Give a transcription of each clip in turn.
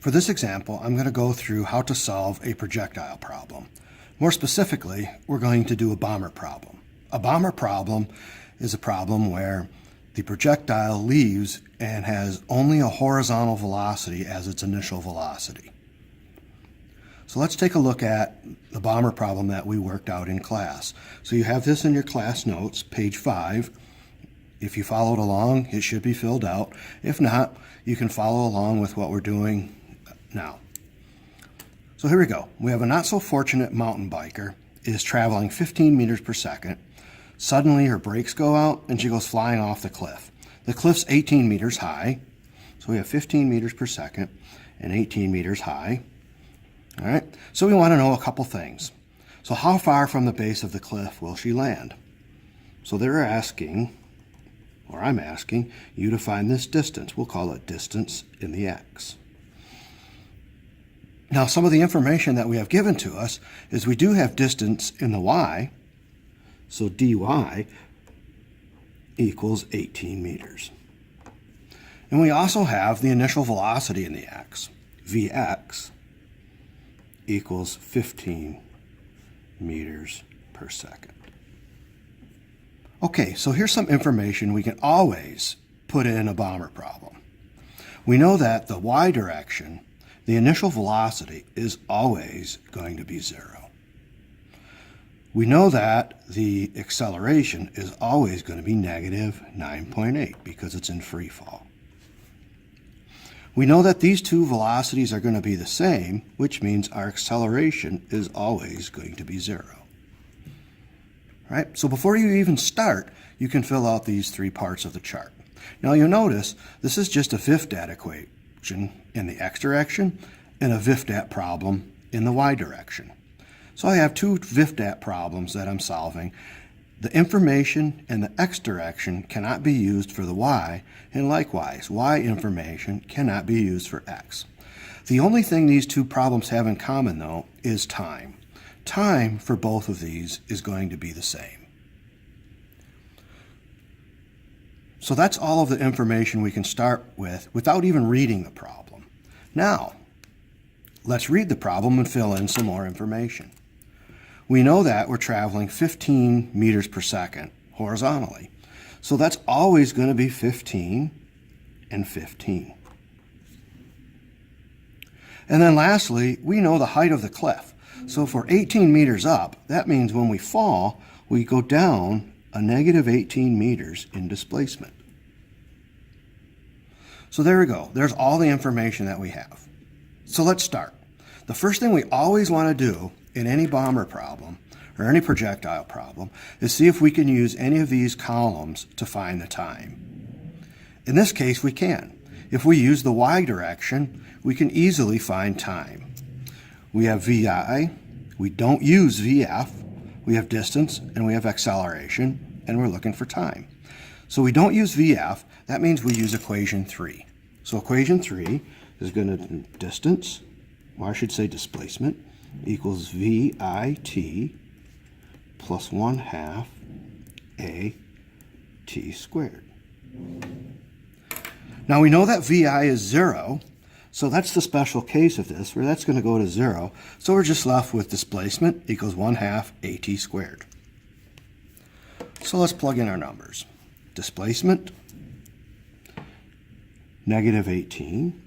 For this example, I'm going to go through how to solve a projectile problem. More specifically, we're going to do a bomber problem. A bomber problem is a problem where the projectile leaves and has only a horizontal velocity as its initial velocity. So let's take a look at the bomber problem that we worked out in class. So you have this in your class notes, page 5. If you followed along, it should be filled out. If not, you can follow along with what we're doing now. So here we go. We have a not so fortunate mountain biker is traveling 15 meters per second. Suddenly her brakes go out and she goes flying off the cliff. The cliff's 18 meters high. So we have 15 meters per second and 18 meters high. All right, so we want to know a couple things. So how far from the base of the cliff will she land? So they're asking, or I'm asking, you to find this distance. We'll call it distance in the x. Now some of the information that we have given to us is we do have distance in the y, so dy equals 18 meters. And we also have the initial velocity in the x, vx equals 15 meters per second. Okay, so here's some information we can always put in a bomber problem. We know that the y direction, the initial velocity, is always going to be 0. We know that the acceleration is always going to be negative 9.8 because it's in free fall. We know that these two velocities are going to be the same, which means our acceleration is always going to be 0. Right? So before you even start, you can fill out these three parts of the chart. Now you'll notice this is just a VIF-DAT equation in the x direction and a VIF-DAT problem in the y direction. So I have two VIF-DAT problems that I'm solving. The information in the x direction cannot be used for the y, and likewise, y information cannot be used for x. The only thing these two problems have in common, though, is time. Time for both of these is going to be the same. So that's all of the information we can start with without even reading the problem. Now, let's read the problem and fill in some more information. We know that we're traveling 15 meters per second horizontally. So that's always going to be 15 and 15. And then lastly, we know the height of the cliff. So if we're 18 meters up, that means when we fall, we go down a negative 18 meters in displacement. So there we go. There's all the information that we have. So let's start. The first thing we always want to do in any bomber problem or any projectile problem is see if we can use any of these columns to find the time. In this case, we can. If we use the y direction, we can easily find time. We have vi, we don't use vf, we have distance, and we have acceleration, and we're looking for time. So we don't use vf, that means we use equation 3. So equation 3 is going to distance, or I should say displacement, equals VIT plus 1/2 AT squared. Now we know that VI is 0, so that's the special case of this, where that's going to go to 0. So we're just left with displacement equals 1/2 AT squared. So let's plug in our numbers. Displacement, negative 18,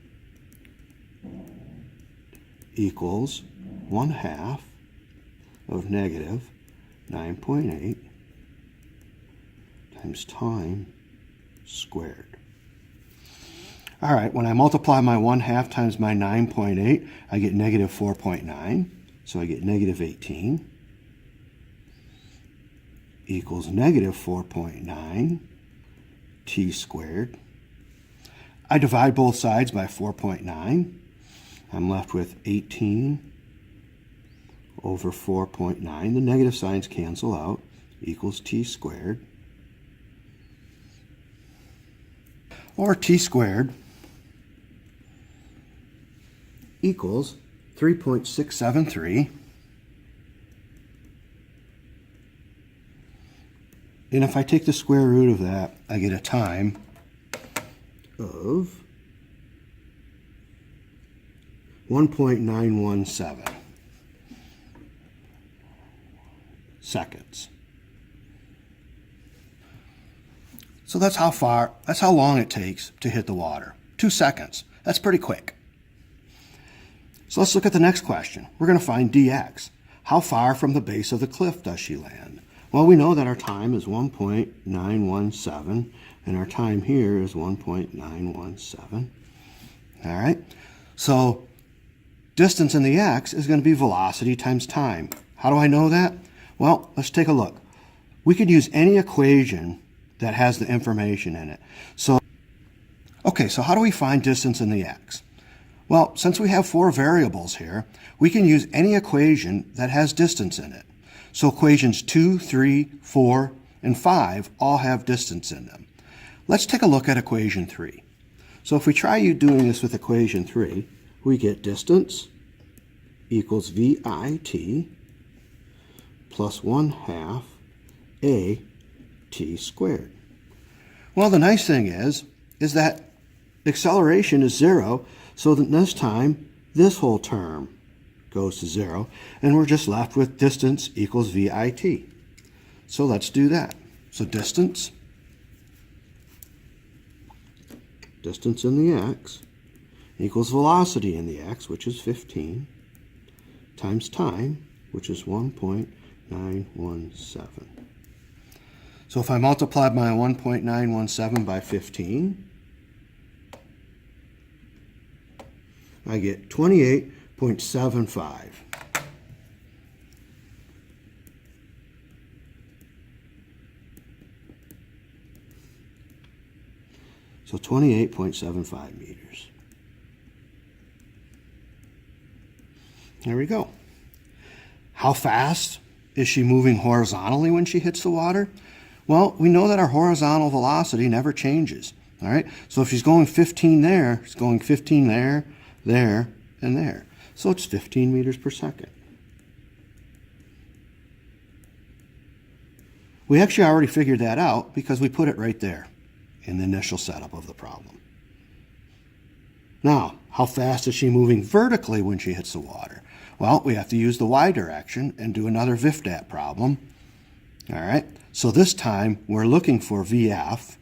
equals 1/2 of negative 9.8 times time squared. All right, when I multiply my 1/2 times my 9.8, I get negative 4.9. So I get negative 18 equals negative 4.9 t squared. I divide both sides by 4.9. I'm left with 18 over 4.9. The negative signs cancel out, equals t squared. Or t squared equals 3.673. And if I take the square root of that, I get a time of 1.917 seconds. So that's how long it takes to hit the water. 2 seconds. That's pretty quick. So let's look at the next question. We're going to find dx. How far from the base of the cliff does she land? Well, we know that our time is 1.917, and our time here is 1.917. All right? So distance in the x is going to be velocity times time. How do I know that? Well, let's take a look. We could use any equation that has the information in it. So how do we find distance in the x? Well, since we have 4 variables here, we can use any equation that has distance in it. So equations 2, 3, 4, and 5 all have distance in them. Let's take a look at equation 3. So if we try doing this with equation 3, we get distance equals VIT plus 1/2 AT squared. Well, the nice thing is that acceleration is 0, so that this time, this whole term goes to 0, and we're just left with distance equals VIT. So let's do that. So distance in the x equals velocity in the x, which is 15, times time, which is 1.917. So if I multiply my 1.917 by 15, I get 28.75. So 28.75 meters. There we go. How fast is she moving horizontally when she hits the water? Well, we know that our horizontal velocity never changes. All right. So if she's going 15 there, she's going 15 there, there, and there. So it's 15 meters per second. We actually already figured that out because we put it right there in the initial setup of the problem. Now, how fast is she moving vertically when she hits the water? Well, we have to use the y direction and do another VFDAT problem. All right. So this time we're looking for VF.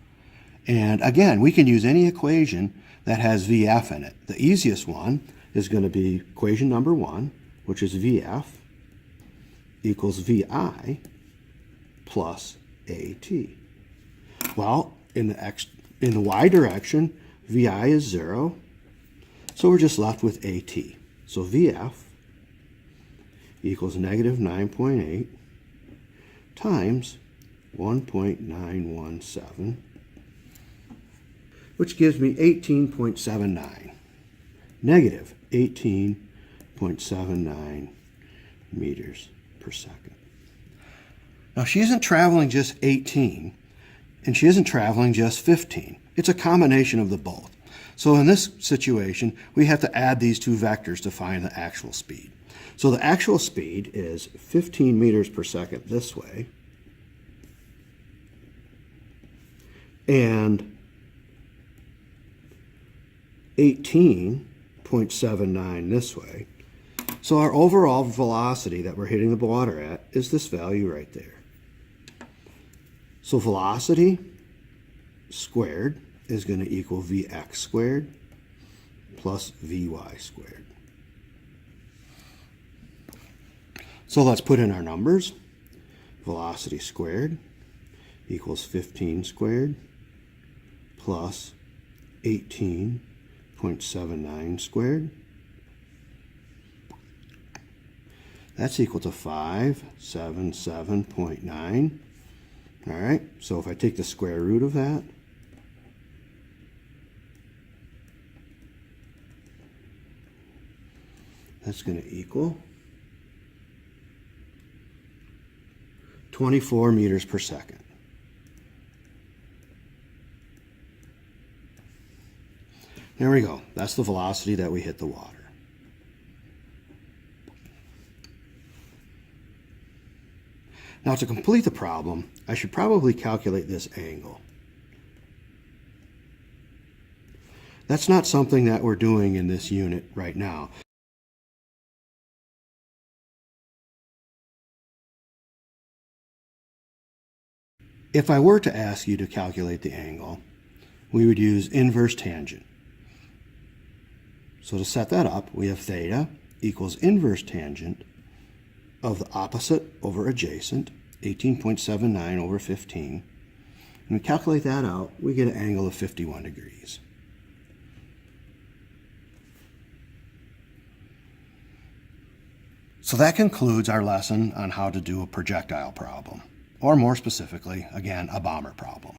And again, we can use any equation that has VF in it. The easiest one is going to be equation number 1, which is VF equals VI plus AT. Well, in the y direction, VI is 0, so we're just left with AT. So VF equals negative 9.8 times 1.917, which gives me 18.79, negative 18.79 meters per second. Now, she isn't traveling just 18, and she isn't traveling just 15. It's a combination of the both. So in this situation, we have to add these two vectors to find the actual speed. So the actual speed is 15 meters per second this way, and 18.79 this way. So our overall velocity that we're hitting the water at is this value right there. So velocity squared is going to equal Vx squared plus Vy squared. So let's put in our numbers. Velocity squared equals 15 squared plus 18.79 squared. That's equal to 577.9. All right, so if I take the square root of that, that's going to equal 24 meters per second. There we go. That's the velocity that we hit the water. Now, to complete the problem, I should probably calculate this angle. That's not something that we're doing in this unit right now. If I were to ask you to calculate the angle, we would use inverse tangent. So to set that up, we have theta equals inverse tangent of the opposite over adjacent, 18.79 over 15. And we calculate that out, we get an angle of 51 degrees. So that concludes our lesson on how to do a projectile problem, or more specifically, again, a bomber problem.